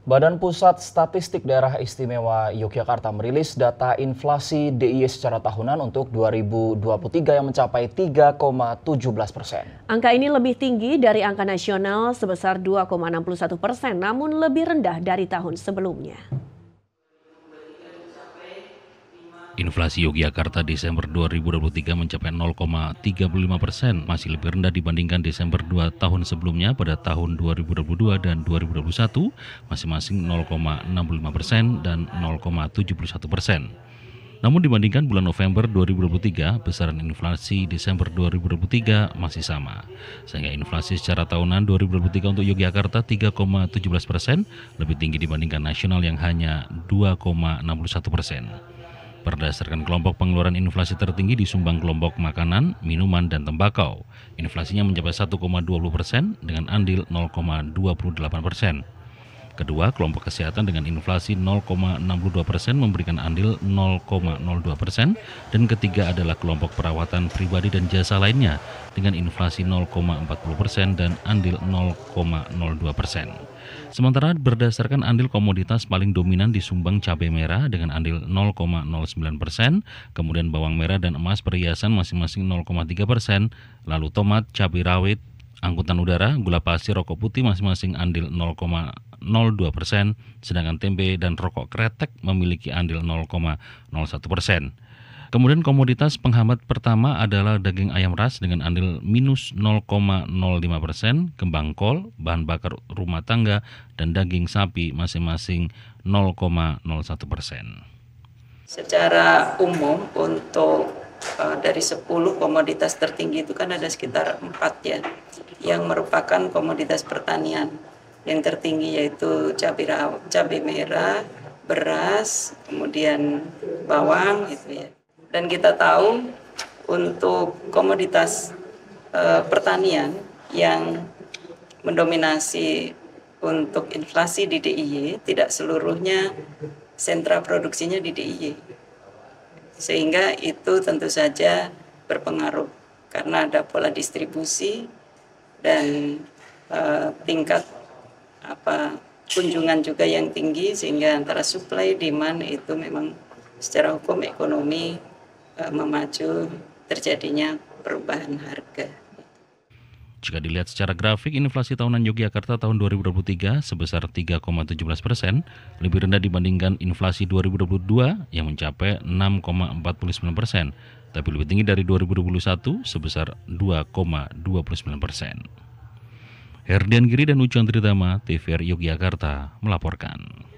Badan Pusat Statistik Daerah Istimewa Yogyakarta merilis data inflasi DIY secara tahunan untuk 2023 yang mencapai 3,17%. Angka ini lebih tinggi dari angka nasional sebesar 2,61%, namun lebih rendah dari tahun sebelumnya. Inflasi Yogyakarta Desember 2023 mencapai 0,35%, masih lebih rendah dibandingkan Desember 2 tahun sebelumnya pada tahun 2022 dan 2021, masing-masing 0,65% dan 0,71%. Namun dibandingkan bulan November 2023, besaran inflasi Desember 2023 masih sama. Sehingga inflasi secara tahunan 2023 untuk Yogyakarta 3,17%, lebih tinggi dibandingkan nasional yang hanya 2,61%. Berdasarkan kelompok pengeluaran inflasi tertinggi disumbang kelompok makanan, minuman, dan tembakau. Inflasinya mencapai 1,20% dengan andil 0,28%. Kedua, kelompok kesehatan dengan inflasi 0,62% memberikan andil 0,02%. Dan ketiga adalah kelompok perawatan pribadi dan jasa lainnya dengan inflasi 0,40% dan andil 0,02%. Sementara berdasarkan andil komoditas paling dominan disumbang cabai merah dengan andil 0,09%, kemudian bawang merah dan emas perhiasan masing-masing 0,3%, lalu tomat, cabai rawit, angkutan udara, gula pasir, rokok putih masing-masing andil 0,02%, sedangkan tempe dan rokok kretek memiliki andil 0,01%. Kemudian komoditas penghambat pertama adalah daging ayam ras dengan andil minus 0,05%, kembang kol, bahan bakar rumah tangga, dan daging sapi masing-masing 0,01%. Secara umum untuk dari 10 komoditas tertinggi itu kan ada sekitar 4 ya, yang merupakan komoditas pertanian. Yang tertinggi yaitu cabai merah, beras, kemudian bawang gitu ya. Dan kita tahu untuk komoditas pertanian yang mendominasi untuk inflasi di DIY, tidak seluruhnya sentra produksinya di DIY. Sehingga itu tentu saja berpengaruh karena ada pola distribusi dan tingkat kunjungan juga yang tinggi, sehingga antara supply demand itu memang secara hukum ekonomi memacu terjadinya perubahan harga. Jika dilihat secara grafik, inflasi tahunan Yogyakarta tahun 2023 sebesar 3,17%, lebih rendah dibandingkan inflasi 2022 yang mencapai 6,49%, tapi lebih tinggi dari 2021 sebesar 2,29%. Herdian Giri dan Ucon Tritama, TVRI Yogyakarta melaporkan.